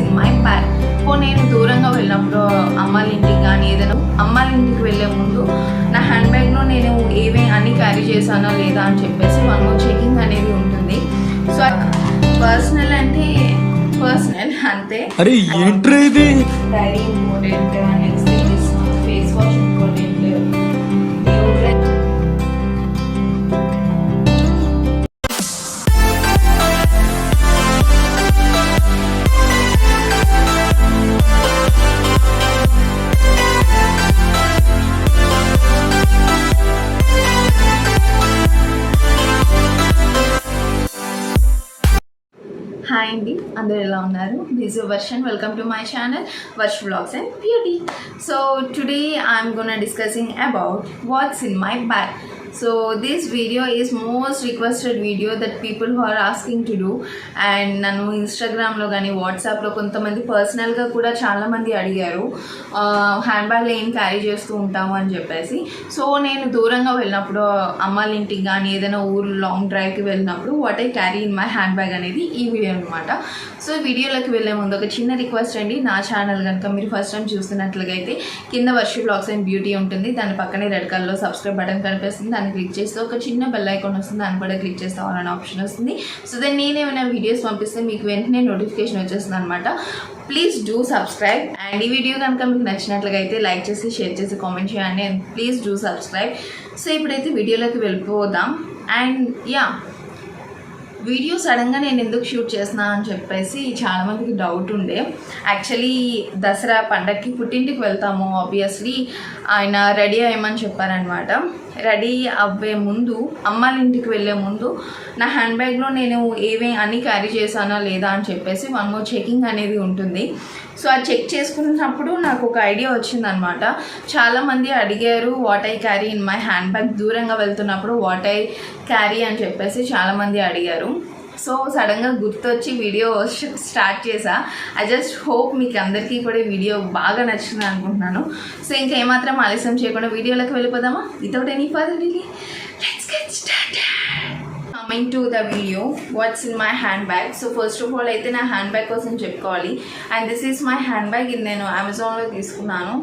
In my bag. నేను దూరంగా వెళ్ళినప్పుడు అమ్మాళ్ళ ఇంటికి కానీ ఏదైనా అమ్మాళ్ళ ఇంటికి వెళ్ళే ముందు నా హ్యాండ్ బ్యాగ్లో నేను అన్నీ క్యారీ చేశానో లేదా అని చెప్పేసి వన్ మోర్ చెకింగ్ అనేది ఉంటుంది. సో పర్సనల్ అంటే పర్సనల్ అంతే. Diary important, next face wash important. Hi అండి, అందరు ఎలా ఉన్నారు? This is Varshan. Welcome to my channel Varsh vlogs and beauty. So today I'm gonna discussing about what's in my bag. So this video is most requested video that people who are asking to do, and nanu Instagram lo gaani WhatsApp lo kontamandi personal ga kuda chaala mandi adigaru hand bag లో ఏం carry చేస్తూ ఉంటాము అని చెప్పేసి. So నేను దూరంగా వెళ్ళినప్పుడు అమ్మాళ్ళ ఇంటికి కానీ ఏదైనా ఊరు లాంగ్ డ్రైవ్కి వెళ్ళినప్పుడు what I carry in my handbag అనేది ఈ వీడియో అనమాట. సో వీడియోలోకి వెళ్ళే ముందు ఒక చిన్న రిక్వెస్ట్ అండి, నా ఛానల్ కనుక మీరు ఫస్ట్ టైం చూస్తున్నట్లయితే కింద వర్షి వ్లాగ్స్ అండ్ బ్యూటీ ఉంటుంది, దాని పక్కనే రెడ్ కలర్లో సబ్స్క్రైబ్ బటన్ కనిపిస్తుంది, దాన్ని క్లిక్ చేస్తే ఒక చిన్న బెల్ ఐకాన్ వస్తుంది, దాన్ని కూడా క్లిక్ చేస్తే ఆల్ అనే ఆప్షన్ వస్తుంది. సో దెన్ నేనేమైనా వీడియోస్ పంపిస్తే మీకు వెంటనే నోటిఫికేషన్ వచ్చేస్తుంది అనమాట. Please do subscribe. అండ్ ఈ వీడియో కనుక మీకు నచ్చినట్లయితే లైక్ చేసి షేర్ చేసి కామెంట్ చేయండి, and please do subscribe. So ఇప్పుడైతే వీడియోలోకి వెళ్ళిపోదాం. అండ్ వీడియో సడన్గా నేను ఎందుకు షూట్ చేస్తున్నాను అని చెప్పేసి చాలామందికి డౌట్ ఉండే. యాక్చువల్లీ దసరా పండగకి పుట్టింటికి వెళ్తాము, ఆబ్వియస్లీ ఆయన రెడీ అయ్యమని చెప్పారనమాట. రెడీ అవ్వే ముందు అమ్మాళ్ళ ఇంటికి వెళ్ళే ముందు నా హ్యాండ్ బ్యాగ్లో నేను అన్నీ క్యారీ చేశానా లేదా అని చెప్పేసి వన్ మోర్ చెకింగ్ అనేది ఉంటుంది. సో అది చెక్ చేసుకున్నప్పుడు నాకు ఒక ఐడియా వచ్చిందనమాట. చాలామంది అడిగారు what I carry in my hand bag, దూరంగా వెళ్తున్నప్పుడు వాట్ ఐ క్యారీ అని చెప్పేసి చాలామంది అడిగారు. సో సడన్గా గుర్తొచ్చి వీడియో స్టార్ట్ చేసా. ఐ జస్ట్ హోప్ మీకు అందరికీ కూడా వీడియో బాగా నచ్చింది అనుకుంటున్నాను. సో ఇంకా ఏమాత్రం ఆలస్యం చేయకుండా వీడియోలోకి వెళ్ళిపోదామా? Without any further delay, let's get started. Coming to the video watts in my hand bag. So first of all అయితే నా హ్యాండ్ బ్యాగ్ కోసం చెప్పుకోవాలి. And this is my hand bag. ఇది నేను అమెజాన్లో తీసుకున్నాను.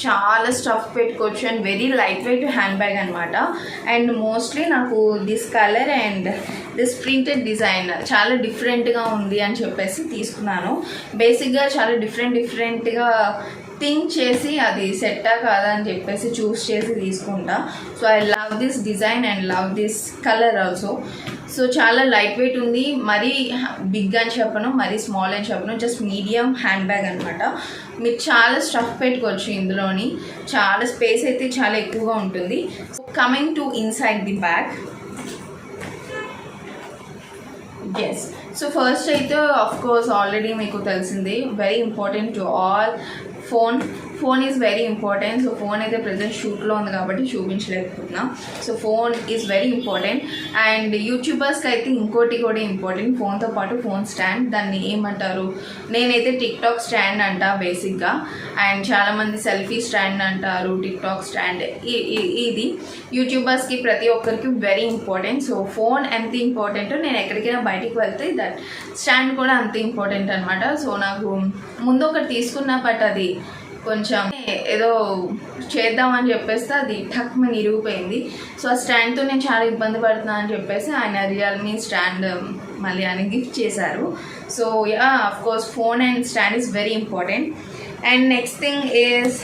చాలా స్టఫ్ పెట్టుకోవచ్చు and very light weight hand bag అనమాట. అండ్ మోస్ట్లీ నాకు this colour and this printed design చాలా డిఫరెంట్గా ఉంది అని చెప్పేసి తీసుకున్నాను. బేసిక్గా చాలా డిఫరెంట్గా థింక్ చేసి అది సెట్టా కాదా అని చెప్పేసి చూస్ చేసి తీసుకుంటా. So I love this design and love this colour also. So చాలా లైట్ వెయిట్ ఉంది, మరీ బిగ్ అని చెప్పను, మరీ స్మాల్ అని చెప్పను, జస్ట్ మీడియం హ్యాండ్ బ్యాగ్ అనమాట. మీరు చాలా స్టఫ్ పెట్టుకోవచ్చు ఇందులోని, చాలా స్పేస్ అయితే చాలా ఎక్కువగా ఉంటుంది. Coming to inside the bag, yes. So first అయితే ఆఫ్ కోర్స్ ఆల్రెడీ మీకు తెలిసింది, very important to all, phone is very important. So phone అయితే ప్రజెంట్ షూట్లో ఉంది కాబట్టి చూపించలేకపోతున్నా. So phone is very important. And యూట్యూబర్స్కి అయితే ఇంకోటి కూడా ఇంపార్టెంట్, ఫోన్తో పాటు ఫోన్ స్టాండ్. దాన్ని ఏమంటారు, నేనైతే టిక్టాక్ స్టాండ్ అంట బేసిక్గా, అండ్ చాలామంది సెల్ఫీ స్టాండ్ అంటారు, టిక్టాక్ స్టాండ్. ఇది యూట్యూబర్స్కి ప్రతి ఒక్కరికి వెరీ ఇంపార్టెంట్. సో ఫోన్ ఎంత ఇంపార్టెంట్, నేను ఎక్కడికైనా బయటికి వెళ్తే దట్ స్టాండ్ కూడా అంత ఇంపార్టెంట్ అనమాట. సో నాకు ముందు ఒకటి తీసుకున్నా, బట్ అది కొంచెం ఏదో చేద్దామని చెప్పేస్తే అది ఠక్ మని ఇరిగిపోయింది. సో ఆ స్టాండ్తో నేను చాలా ఇబ్బంది పడుతున్నా అని చెప్పేసి ఆయన రియల్మీ స్టాండ్ మళ్ళీ ఆయన గిఫ్ట్ చేశారు. So yeah, of course phone and stand is very important. And next thing is,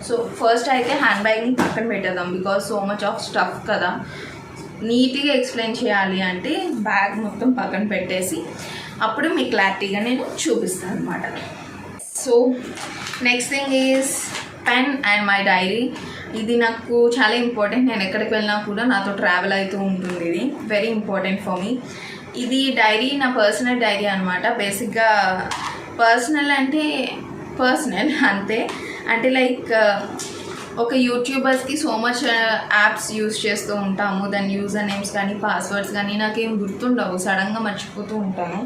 so first అయితే హ్యాండ్ బ్యాగ్ని పక్కన పెట్టేద్దాం, because so much of stuff కదా. నీట్గా ఎక్స్ప్లెయిన్ చేయాలి అంటే బ్యాగ్ మొత్తం పక్కన పెట్టేసి అప్పుడు మీకు క్లారిటీగా నేను చూపిస్తాను అనమాట. So next thing is pen and my diary. ఇది నాకు చాలా ఇంపార్టెంట్, నేను ఎక్కడికి వెళ్ళినా కూడా నాతో ట్రావెల్ అవుతూ ఉంటుంది. ఇది వెరీ ఇంపార్టెంట్ ఫర్ మీ. ఇది డైరీ నా పర్సనల్ డైరీ అనమాట. బేసిక్గా పర్సనల్ అంటే పర్సనల్ అంతే. అంటే లైక్ ఒక యూట్యూబర్స్కి సో మచ్ యాప్స్ యూజ్ చేస్తూ ఉంటాము, దాని యూజర్ నేమ్స్ కానీ పాస్వర్డ్స్ కానీ నాకేం గుర్తుండవు, సడన్గా మర్చిపోతూ ఉంటాను.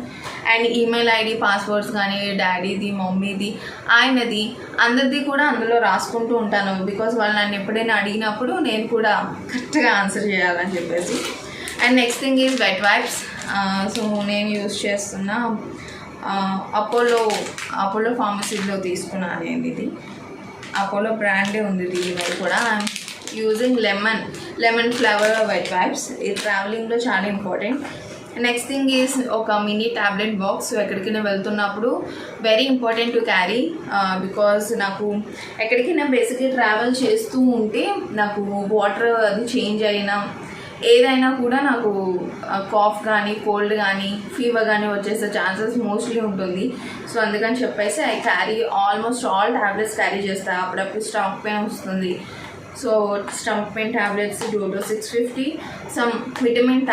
అండ్ ఈమెయిల్ ఐడి పాస్వర్డ్స్ కానీ డాడీది, మమ్మీది, ఆయనది, అందరిది కూడా అందులో రాసుకుంటూ ఉంటాను. బికాజ్ వాళ్ళు నన్ను ఎప్పుడైనా అడిగినప్పుడు నేను కూడా కరెక్ట్గా ఆన్సర్ చేయాలని చెప్పేసి. And next thing is wet wipes. So నేను యూజ్ చేస్తున్న అపోలో ఫార్మసీలో తీసుకున్నాను నేను ఇది. అపోలో బ్రాండే ఉంది దీని కూడా. Using lemon flavour white wipes. ఇది ట్రావెలింగ్లో చాలా ఇంపార్టెంట్. నెక్స్ట్ థింగ్ ఈజ్ ఒక మినీ ట్యాబ్లెట్ బాక్స్. ఎక్కడికైనా వెళ్తున్నప్పుడు very important to carry, because నాకు ఎక్కడికైనా బేసిక్గా ట్రావెల్ చేస్తూ ఉంటే నాకు వాటర్ అది చేంజ్ అయినా ఏదైనా కూడా నాకు కాఫ్ కానీ కోల్డ్ కానీ ఫీవర్ కానీ వచ్చేసే ఛాన్సెస్ మోస్ట్లీ ఉంటుంది. సో అందుకని చెప్పేసి I carry almost all tablets carry చేస్తాను. అప్పుడప్పుడు స్టమక్ పెయిన్ వస్తుంది, so stomach pain tablets Dolo 650, some vitamin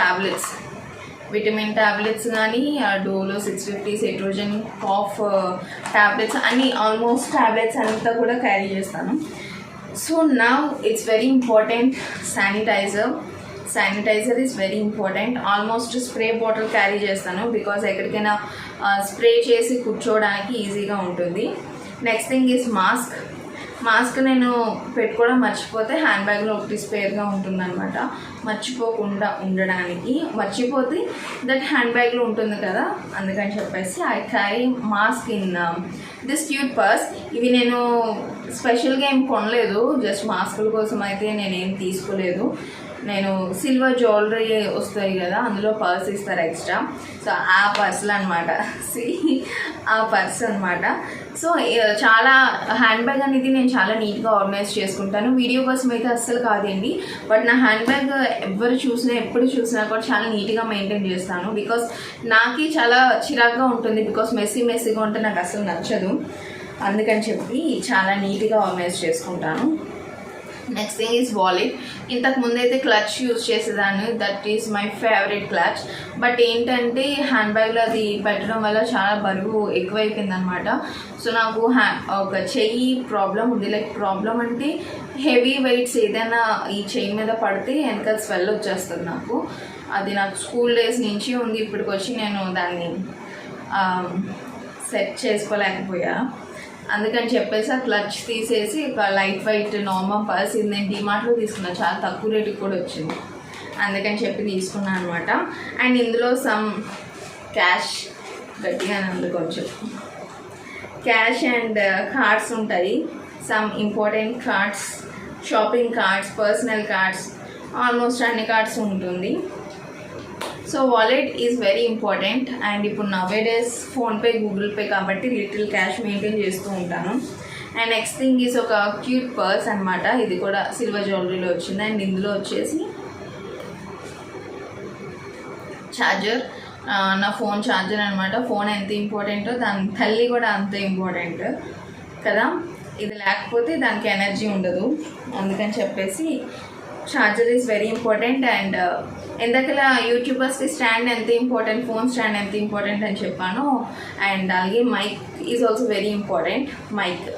tablets కానీ డోలో 650, సెట్రోజన్, కాఫ్ ట్యాబ్లెట్స్ అన్నీ ఆల్మోస్ట్ ట్యాబ్లెట్స్ అంతా కూడా క్యారీ చేస్తాను. So now it's very important sanitiser is very important. Almost spray bottle carry చేస్తాను బికాజ్ ఎక్కడికైనా స్ప్రే చేసి కూర్చోవడానికి ఈజీగా ఉంటుంది. నెక్స్ట్ థింగ్ ఈజ్ మాస్క్ నేను పెట్టుకోవడం మర్చిపోతే హ్యాండ్ బ్యాగ్లో ఒకటి స్పేర్గా ఉంటుందన్నమాట, మర్చిపోకుండా ఉండడానికి. మర్చిపోతే దట్ హ్యాండ్ బ్యాగ్లో ఉంటుంది కదా, అందుకని చెప్పేసి I carry mask in this cute purse. ఇవి నేను స్పెషల్గా ఏం కొనలేదు, జస్ట్ మాస్కుల కోసం అయితే నేనేం తీసుకోలేదు. నేను సిల్వర్ జ్యువెలరీ వస్తాయి కదా, అందులో పర్స్ ఇస్తారు ఎక్స్ట్రా. సో ఆ పర్సులు అనమాట, ఆ పర్స్ అనమాట. సో చాలా హ్యాండ్ బ్యాగ్ అనేది నేను చాలా నీట్గా ఆర్గనైజ్ చేసుకుంటాను. వీడియో కోసం అయితే అస్సలు కాదండి, బట్ నా హ్యాండ్ బ్యాగ్ ఎప్పుడు చూసినా కూడా చాలా నీట్గా మెయింటైన్ చేస్తాను. బికాస్ నాకే చాలా చిరాగ్గా ఉంటుంది, బికాస్ మెస్సీగా ఉంటే నాకు అసలు నచ్చదు. అందుకని చెప్పి చాలా నీట్గా ఆర్గనైజ్ చేసుకుంటాను. Next thing is wallet. ఇంతకు ముందైతే క్లచ్ యూజ్ చేసేదాన్ని, that is my favourite clutch. But ఏంటంటే హ్యాండ్ బ్యాగ్లో అది పెట్టడం వల్ల చాలా బరువు ఎక్కువైపోయింది అనమాట. సో నాకు ఒక చెయ్యి ప్రాబ్లం ఉంది. లైక్ ప్రాబ్లం అంటే హెవీ వెయిట్స్ ఏదైనా ఈ చెయ్యి మీద పడితే వెనక స్వెల్ వచ్చేస్తుంది నాకు. అది నాకు స్కూల్ డేస్ నుంచి ఉంది, ఇప్పటికి వచ్చి నేను దాన్ని సెట్ చేసుకోలేకపోయా. అందుకని చెప్పేసి ఆ క్లచ్ తీసేసి ఒక లైట్ వెయిట్ నార్మల్ పర్స్, ఇది నేను డిమార్ట్లో తీసుకున్నాను, చాలా తక్కువ రేటుకి కూడా వచ్చింది, అందుకని చెప్పి తీసుకున్నాను అనమాట. అండ్ ఇందులో సమ్ క్యాష్, గట్టిగా కొంచెం క్యాష్ అండ్ కార్డ్స్ ఉంటాయి, some important cards, shopping cards, personal cards, almost అన్ని కార్డ్స్ ఉంటుంది. So wallet is very important. And ఇప్పుడు నవేడేస్ ఫోన్పే, గూగుల్ పే కాబట్టి లిటిల్ క్యాష్ మెయింటైన్ చేస్తూ ఉంటాను. అండ్ నెక్స్ట్ థింగ్ ఈజ్ ఒక క్యూట్ పర్స్ అనమాట, ఇది కూడా సిల్వర్ జ్యువెలరీలో వచ్చింది. అండ్ ఇందులో వచ్చేసి ఛార్జర్, నా ఫోన్ ఛార్జర్ అనమాట. ఫోన్ ఎంత ఇంపార్టెంటో దాని తల్లి కూడా అంతే ఇంపార్టెంట్ కదా, ఇది లేకపోతే దానికి ఎనర్జీ ఉండదు. అందుకని చెప్పేసి charger is very important. And ఎందాకలా యూట్యూబర్స్కి స్టాండ్ ఎంత ఇంపార్టెంట్, ఫోన్ స్టాండ్ ఎంత ఇంపార్టెంట్ అని చెప్పాను. అండ్ అలాగే mic is also very important. Mic,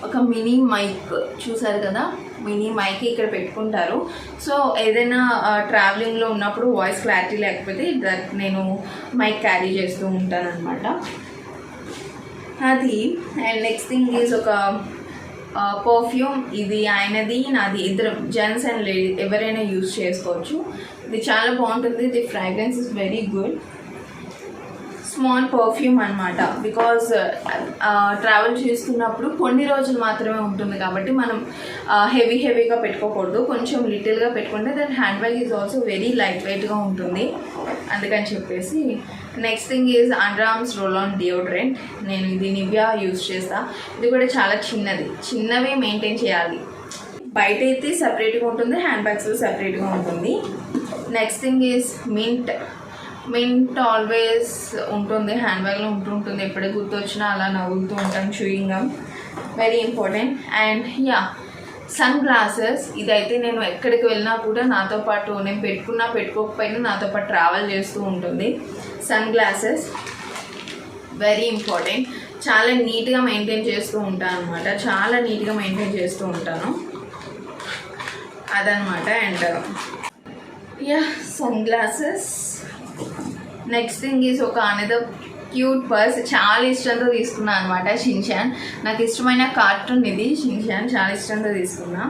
ఒక మినీ మైక్ చూసారు కదా, మినీ మైక్ ఇక్కడ పెట్టుకుంటారు. సో ఏదైనా ట్రావెలింగ్లో ఉన్నప్పుడు వాయిస్ క్లారిటీ లేకపోతే నేను మైక్ క్యారీ చేస్తూ ఉంటాను అనమాట, అది. అండ్ నెక్స్ట్ థింగ్ ఈజ్ ఒక పర్ఫ్యూమ్. ఇది ఆయనది, నాది, ఇద్దరు జెంట్స్ అండ్ లేడీ ఎవరైనా యూజ్ చేసుకోవచ్చు. ఇది చాలా బాగుంటుంది, ఇది fragrance is very good. Small perfume అనమాట, బికాజ్ ట్రావెల్ చేస్తున్నప్పుడు కొన్ని రోజులు మాత్రమే ఉంటుంది కాబట్టి మనం హెవీగా పెట్టుకోకూడదు, కొంచెం లిటిల్గా పెట్టుకుంటే that handbag is also very light వెయిట్గా ఉంటుంది, అందుకని చెప్పేసి. Next thing is under arms roll on deodorant. నేను ఇది నివ్యా యూజ్ చేస్తాను. ఇది కూడా చాలా చిన్నవే మెయింటైన్ చేయాలి. బయట అయితే సపరేట్గా ఉంటుంది, హ్యాండ్ బ్యాగ్స్లో సపరేట్గా ఉంటుంది. Next thing is mint always ఉంటుంది, హ్యాండ్ బ్యాగ్లో ఉంటుంటుంది, ఎప్పుడే గుర్తొచ్చినా అలా నవ్వుతూ ఉంటాను. Chewing gum very important. And sunglasses, ఇదైతే నేను ఎక్కడికి వెళ్ళినా కూడా నాతో పాటు, నేను పెట్టుకోకపోయినా నాతో పాటు ట్రావెల్ చేస్తూ ఉంటుంది. సన్ గ్లాసెస్ వెరీ ఇంపార్టెంట్, చాలా నీట్గా మెయింటైన్ చేస్తూ ఉంటాను అనమాట, చాలా నీట్గా మెయింటైన్ చేస్తూ ఉంటాను అదనమాట. And sunglasses. Next thing is ఒక అనదర్ క్యూట్ పర్స్, చాలా ఇష్టంతో తీసుకున్నాను అనమాట, షిన్చాన్. నాకు ఇష్టమైన కార్టూన్ ఇది షిన్చాన్, చాలా ఇష్టంతో తీసుకున్నా.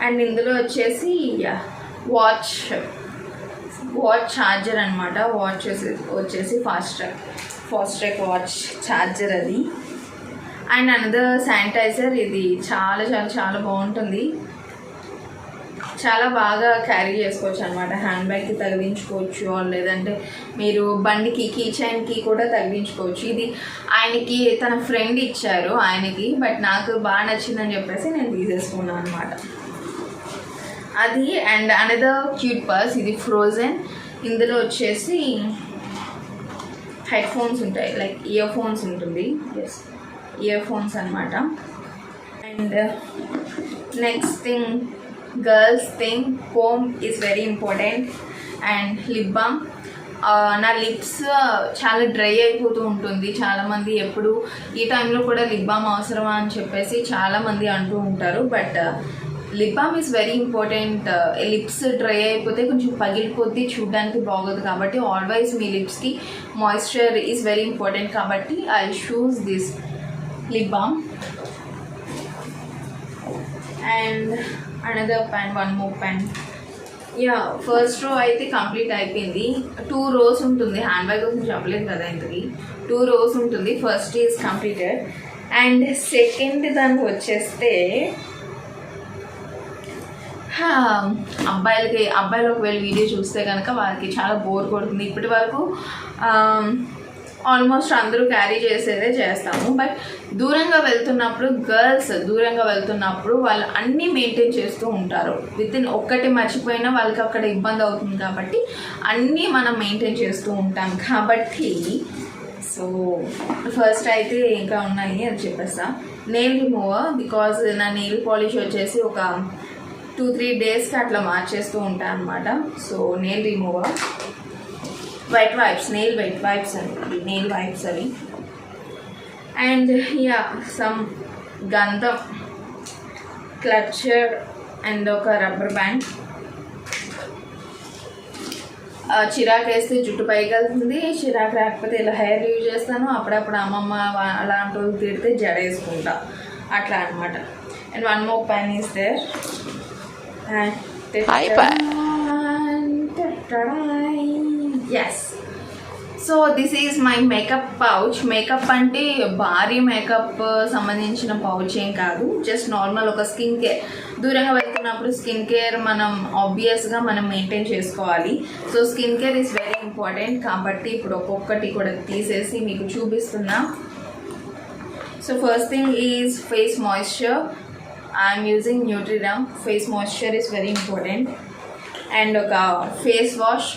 అండ్ ఇందులో వచ్చేసి వాచ్ ఛార్జర్ అనమాట, వాచ్ వచ్చేసి fast track. Fastrack watch charger అది. And another sanitiser. ఇది చాలా చాలా చాలా బాగుంటుంది, చాలా బాగా క్యారీ చేసుకోవచ్చు అనమాట. హ్యాండ్ బ్యాగ్కి తగిలించుకోవచ్చు, లేదంటే మీరు బండికి కీ చైన్కి కూడా తగిలించుకోవచ్చు. ఇది ఆయనకి తన ఫ్రెండ్ ఇచ్చారు ఆయనకి, బట్ నాకు బాగా నచ్చిందని చెప్పేసి నేను తీసేసుకున్నాను అనమాట అది. అండ్ అనదర్ క్యూట్ పర్స్, ఇది ఫ్రోజన్. ఇందులో వచ్చేసి హెడ్ ఫోన్స్ ఉంటాయి, లైక్ ఇయర్ ఫోన్స్ ఉంటుంది. ఎస్, ఇయర్ ఫోన్స్ అనమాట. And next thing, girls thing, comb is very important. And lip balm. నా లిప్స్ చాలా డ్రై అయిపోతూ ఉంటుంది. చాలామంది ఎప్పుడు ఈ టైంలో కూడా లిప్ బామ్ అవసరమా అని చెప్పేసి చాలామంది అంటూ ఉంటారు, but lip balm is very important. Lips dry అయిపోతే కొంచెం పగిలిపోద్ది, చూడడానికి బాగోదు. కాబట్టి ఆల్వేస్ మీ లిప్స్కి మాయిశ్చర్ ఈజ్ వెరీ ఇంపార్టెంట్. కాబట్టి I choose this lip balm. And another pen, one more pen. Yeah, first row అయితే కంప్లీట్ అయిపోయింది. 2 rows ఉంటుంది. హ్యాండ్ బ్యాగ్ కోసం చెప్పలేదు కదా ఇంతకి. 2 rows ఉంటుంది. First is completed. And second దానికి వచ్చేస్తే అబ్బాయిలు ఒకవేళ వీడియో చూస్తే కనుక వాళ్ళకి చాలా బోర్ కొడుతుంది. ఇప్పటి వరకు ఆల్మోస్ట్ అందరూ క్యారీ చేసేదే చేస్తాము, బట్ దూరంగా వెళ్తున్నప్పుడు గర్ల్స్ దూరంగా వెళ్తున్నప్పుడు వాళ్ళు అన్నీ మెయింటైన్ చేస్తూ ఉంటారు. వితిన్ ఒక్కటి మర్చిపోయినా వాళ్ళకి అక్కడ ఇబ్బంది అవుతుంది. కాబట్టి అన్నీ మనం మెయింటైన్ చేస్తూ ఉంటాం. కాబట్టి సో ఫస్ట్ అయితే ఇంకా ఉన్నాయి అది చెప్పేస్తా. నెయిల్ రిమూవర్, బికాజ్ నా నెయిల్ పాలిష్ వచ్చేసి ఒక 2-3 డేస్కి అట్లా మార్చేస్తూ ఉంటాను అనమాట. So nail remover. Wet wipes, nail wet wipes అండి, నెయిల్ వైప్స్ అవి. అండ్ యా, సమ్ గంధం, క్లచర్ అండ్ ఒక రబ్బర్ బ్యాండ్. చిరాకు వేస్తే జుట్టు పైకి వెళ్తుంది, చిరాకు రాకపోతే ఇలా హెయిర్ యూజ్ చేస్తాను. అప్పుడప్పుడు అమ్మమ్మ అలాంటి వాళ్ళు తిడితే జడ వేసుకుంటా, అట్లా అనమాట. And one more pen is there. Yes, so this is my makeup pouch. Makeup అంటే భారీ మేకప్ సంబంధించిన పౌచ్ ఏం కాదు, జస్ట్ నార్మల్ ఒక స్కిన్ కేర్. దూరంగా వెళ్తున్నప్పుడు స్కిన్ కేర్ మనం ఆబ్వియస్గా మనం మెయింటైన్ చేసుకోవాలి. So skin care is very important. కాబట్టి ఇప్పుడు ఒక్కొక్కటి కూడా తీసేసి మీకు చూపిస్తున్నా. So first thing is face moisture. I'm using Neutriderm. Face moisture is very important. And ఒక ఫేస్ వాష్,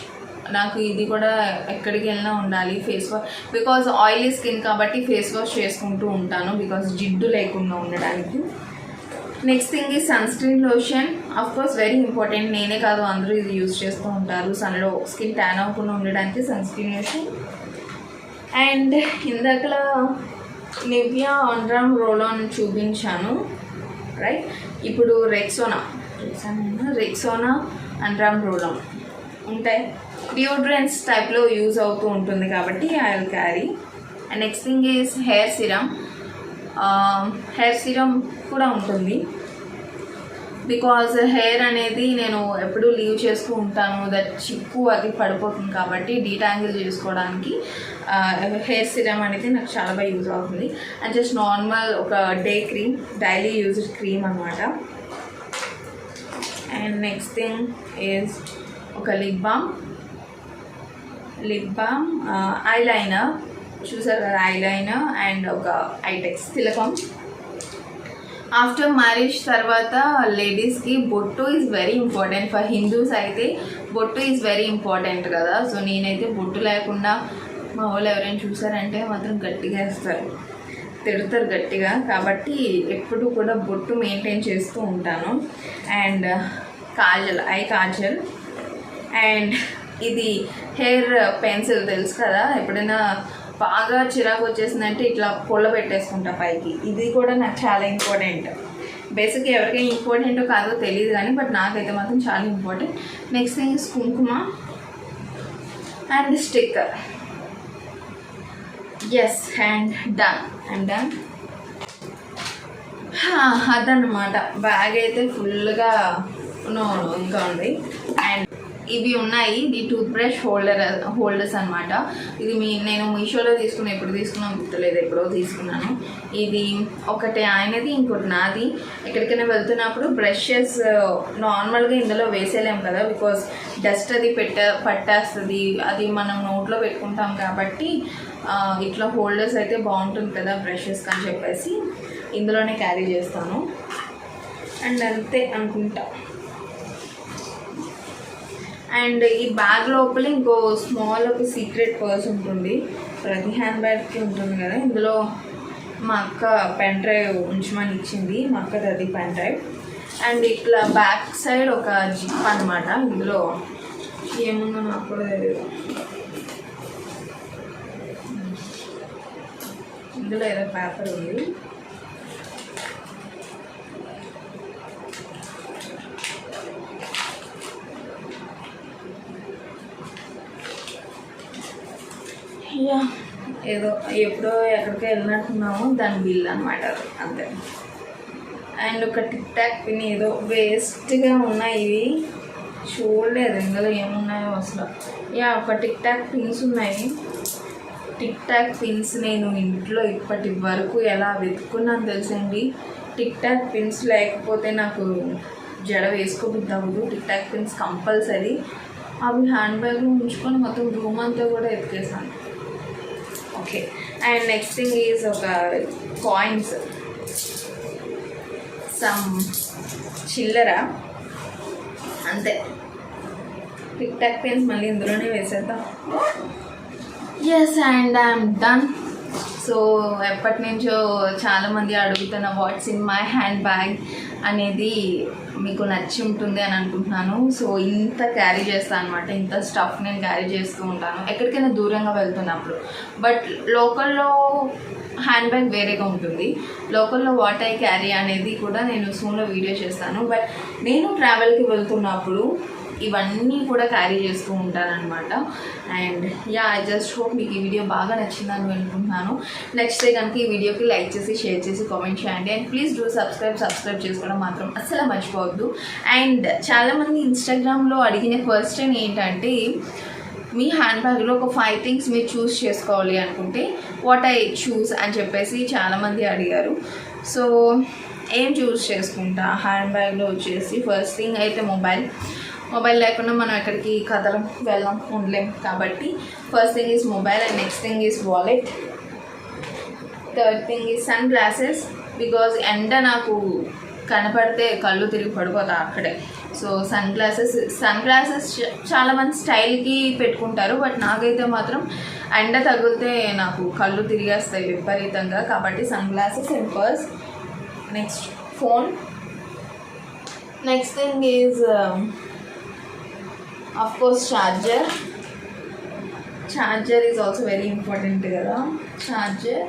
నాకు ఇది కూడా ఎక్కడికి వెళ్ళినా ఉండాలి face wash, because oily skin కాబట్టి ఫేస్ వాష్ చేసుకుంటూ ఉంటాను, బికాజ్ జిడ్డు లేకుండా ఉండడానికి. నెక్స్ట్ థింగ్ ఈ sunscreen lotion. Of course very important. నేనే కాదు అందరూ ఇది యూజ్ చేస్తూ ఉంటారు. సన్లో స్కిన్ ట్యాన్ అవ్వకుండా ఉండడానికి సన్ స్క్రీన్ లోషన్. అండ్ ఇందాకలా నివియా ఆండ్రామ్ రోల్-ఆన్ చూపించాను, రైట్? ఇప్పుడు రెక్సోనా ఆండ్రామ్ రోల్-ఆన్ ఉంటాయి. డియోడ్రెంట్స్ టైప్లో యూజ్ అవుతూ ఉంటుంది కాబట్టి I will carry. And next thing is hair serum. Hair serum కూడా ఉంటుంది, బికాజ్ హెయిర్ అనేది నేను ఎప్పుడూ లీవ్ చేస్తూ ఉంటాను, దట్ చిక్కు అది పడిపోతుంది. కాబట్టి డీటాంగిల్ చేసుకోవడానికి హెయిర్ సిరమ్ అనేది నాకు చాలా బాగా యూజ్ అవుతుంది. అండ్ జస్ట్ నార్మల్ ఒక day cream, daily used cream అనమాట. అండ్ నెక్స్ట్ థింగ్ ఈజ్ ఒక లిప్ బామ్, ఐలైనర్, చూసారు కదా ఐలైనర్, అండ్ ఒక ఐటెక్స్ తిలకం. ఆఫ్టర్ మ్యారేజ్ తర్వాత లేడీస్కి బొట్టు is very important. For Hindus అయితే బొట్టు ఈజ్ వెరీ ఇంపార్టెంట్ కదా. సో నేనైతే బొట్టు లేకుండా మా వాళ్ళు ఎవరైనా చూసారంటే మాత్రం గట్టిగా వేస్తారు, తిడతారు గట్టిగా. కాబట్టి ఎప్పుడు కూడా బొట్టు మెయింటైన్ చేస్తూ ఉంటాను. And Kajal, I Kajal. And ఇది హెయిర్ పెన్సిల్, తెలుసు కదా, ఎప్పుడైనా బాగా చిరాకు వచ్చేసిందంటే ఇట్లా పొల్ల పెట్టేసుకుంటా పైకి. ఇది కూడా నాకు చాలా ఇంపార్టెంట్. బేసిక్గా ఎవరికైనా ఇంపార్టెంటో కాదో తెలియదు కానీ, బట్ నాకైతే మాత్రం చాలా important. Next thing is kumkum and sticker. Yes, and done. అదన్నమాట. బ్యాగ్ అయితే ఫుల్గా ఇంకా ఉంది. అండ్ ఇవి ఉన్నాయి, ఇది టూత్ బ్రష్ హోల్డర్స్ అనమాట. ఇది నేను మీషోలో తీసుకున్నా, ఎప్పుడు తీసుకున్నా గుర్తులేదు, ఎప్పుడో తీసుకున్నాను. ఇది ఒకటి ఆయనది, ఇంకోటి నాది. ఎక్కడికైనా వెళ్తున్నప్పుడు బ్రషెస్ నార్మల్గా ఇందులో వేసేలేం కదా, బికాజ్ డస్ట్ అది పట్టేస్తుంది, అది మనం నోట్లో పెట్టుకుంటాం కాబట్టి ఇట్లా హోల్డర్స్ అయితే బాగుంటుంది కదా బ్రషెస్ అని చెప్పేసి ఇందులోనే క్యారీ చేస్తాను. అండ్ అంతే అనుకుంటా. అండ్ ఈ బ్యాగ్ లోపల ఇంకో స్మాల్ ఒక సీక్రెట్ పర్స్ ఉంటుంది, ప్రతి హ్యాండ్ బ్యాగ్కి ఉంటుంది కదా. ఇందులో మా అక్క పెన్ డ్రైవ్ ఉంచమని ఇచ్చింది, మా అక్కది అది పెన్ డ్రైవ్. అండ్ ఇట్లా బ్యాక్ సైడ్ ఒక జిప్ అనమాట. ఇందులో ఏముందో నాకు కూడా తెలియదు, ఇందులో ఏదో పేపర్ ఉంది. ఏదో ఎప్పుడో ఎక్కడికో వెళ్ళినట్టున్నాము, దాని బిల్ అనమాట అంతే. అండ్ ఒక టిక్ టాక్ పిన్ ఏదో వేస్ట్గా ఉన్నాయి, ఇవి చూడలేదు ఇందులో ఏమున్నాయో అసలు. ఒక టిక్ టాక్ పిన్స్ ఉన్నాయి. టిక్ టాక్ పిన్స్ నేను ఇంట్లో ఇప్పటి వరకు ఎలా వెతుక్కున్నాను తెలుసండి. టిక్ టాక్ పిన్స్ లేకపోతే నాకు జడ వేసుకోబుద్ధి అవ్వదు. Tic tac pins compulsory. అవి హ్యాండ్ బ్యాగ్లో ఉంచుకొని మొత్తం రూమ్ అంతా కూడా ఎత్తుకేసాను. Okay. And next thing is ఒక కాయిన్స్, సమ్ చిల్లర, అంతే. టిక్ టాక్ పెన్స్ మళ్ళీ ఇందులోనే వేసేద్దాం. Yes, and I'm done. So ఎప్పటి నుంచో చాలామంది అడుగుతున్న what's in my handbag అనేది మీకు నచ్చి ఉంటుంది అని అనుకుంటున్నాను. సో ఇంత క్యారీ చేస్తాను అనమాట, ఇంత స్టఫ్ నేను క్యారీ చేస్తూ ఉంటాను ఎక్కడికైనా దూరంగా వెళ్తున్నప్పుడు. బట్ లోకల్లో హ్యాండ్ బ్యాగ్ వేరేగా ఉంటుంది. లోకల్లో వాట్ ఐ క్యారీ అనేది కూడా నేను సూన్లో వీడియో చేస్తాను. బట్ నేను ట్రావెల్కి వెళ్తున్నప్పుడు ఇవన్నీ కూడా క్యారీ చేస్తూ ఉంటానన్నమాట. అండ్ ఐ జస్ట్ హోప్ మీకు ఈ వీడియో బాగా నచ్చిందని అనుకుంటున్నాను. నచ్చితే కనుక ఈ వీడియోకి లైక్ చేసి, షేర్ చేసి, కామెంట్ చేయండి. అండ్ ప్లీజ్ డూ సబ్స్క్రైబ్ చేసుకోవడం మాత్రం అస్సలు మర్చిపోవద్దు. అండ్ చాలామంది ఇన్స్టాగ్రామ్లో అడిగిన క్వశ్చన్ ఏంటంటే, మీ హ్యాండ్ బ్యాగ్లో ఒక 5 థింగ్స్ మీరు చూస్ చేసుకోవాలి అనుకుంటే వాట్ ఐ చూస్ అని చెప్పేసి చాలామంది అడిగారు. సో ఏం చూస్ చేసుకుంటా హ్యాండ్ బ్యాగ్లో వచ్చేసి, ఫస్ట్ థింగ్ అయితే మొబైల్ లేకుండా మనం ఎక్కడికి వెళ్ళం ఉండలేం కాబట్టి first thing is mobile. And next thing is wallet. Third thing is sunglasses, because ఎండ నాకు కనపడితే కళ్ళు తిరిగి పడిపోతా అక్కడే. సో సన్ గ్లాసెస్ చాలామంది స్టైల్కి పెట్టుకుంటారు, బట్ నాకైతే మాత్రం ఎండ తగిలితే నాకు కళ్ళు తిరిగేస్తాయి విపరీతంగా, కాబట్టి sunglasses and purse. Next phone. Next thing is of course charger is also very important కదా, charger.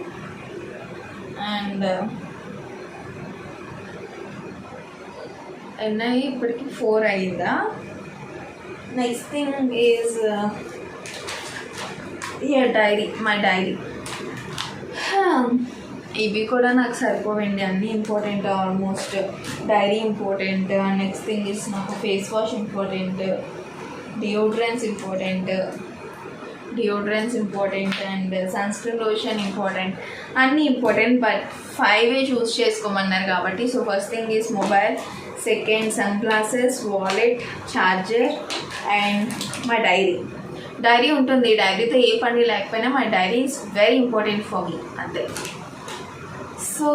అండ్ ఎన్నయ్యి ఇప్పటికి 4 అయిందా. Next thing is my diary. ఇవి కూడా నాకు సరిపోవండి, అన్నీ important almost. Diary important. Next thing is నాకు face wash important, deodorants important and sunscreen lotion important. అన్నీ ఇంపార్టెంట్, బట్ 5 చూస్ చేసుకోమన్నారు కాబట్టి. So first thing is mobile, second sun glasses, wallet, charger and my diary ఉంటుంది. డైరీతో ఏ పని లేకపోయినా my diary is very important for me, అంతే. So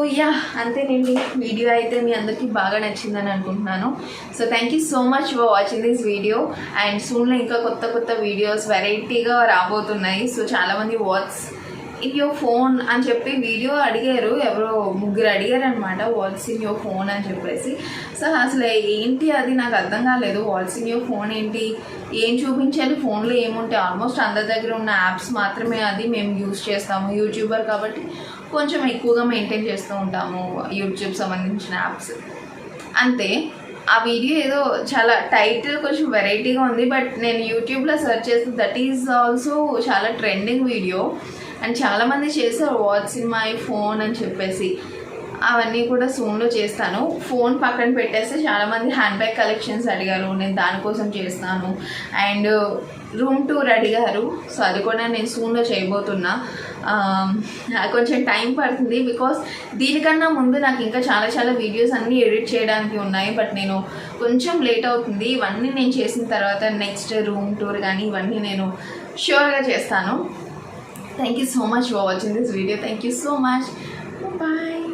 అంతేనండి. వీడియో అయితే మీ అందరికీ బాగా నచ్చిందని అనుకుంటున్నాను. So thank you so much for watching this video. And సూన్లో ఇంకా కొత్త వీడియోస్ వెరైటీగా రాబోతున్నాయి. సో చాలామంది వాట్స్ ఇన్ యువర్ ఫోన్ అని చెప్పి వీడియో అడిగారు, ఎవరో 3 అడిగారు అనమాట, వాట్స్ ఇన్ యువర్ ఫోన్ అని చెప్పేసి. సో అసలు ఏంటి అది నాకు అర్థం కాలేదు. వాట్స్ ఇన్ యువర్ ఫోన్ ఏంటి, ఏం చూపించాలి, ఫోన్లో ఏముంటాయి? ఆల్మోస్ట్ అందరి దగ్గర ఉన్న యాప్స్ మాత్రమే అది మేము యూజ్ చేస్తాము. యూట్యూబర్ కాబట్టి కొంచెం ఎక్కువగా మెయింటైన్ చేస్తూ ఉంటాము యూట్యూబ్ సంబంధించిన యాప్స్, అంతే. ఆ వీడియో ఏదో చాలా టైటిల్ కొంచెం వెరైటీగా ఉంది, బట్ నేను యూట్యూబ్లో సెర్చ్ చేస్తే దట్ ఈజ్ ఆల్సో చాలా ట్రెండింగ్ వీడియో. అండ్ చాలామంది చేశారు వాట్స్ ఇన్ మై ఫోన్ అని చెప్పేసి. అవన్నీ కూడా సూన్లో చేస్తాను. ఫోన్ పక్కన పెట్టేస్తే చాలామంది హ్యాండ్ బ్యాగ్ కలెక్షన్స్ అడిగారు, నేను దానికోసం చేస్తాను. అండ్ రూమ్ టూర్ అడిగారు, సో అది కూడా నేను సూన్లో చేయబోతున్నా. కొంచెం టైం పడుతుంది బికాస్ దీనికన్నా ముందు నాకు ఇంకా చాలా వీడియోస్ అన్నీ ఎడిట్ చేయడానికి ఉన్నాయి. బట్ నేను కొంచెం లేట్ అవుతుంది. ఇవన్నీ నేను చేసిన తర్వాత నెక్స్ట్ రూమ్ టూర్ కానీ ఇవన్నీ నేను ష్యూర్గా చేస్తాను. Thank you so much for watching this video. Thank you so much. Bye.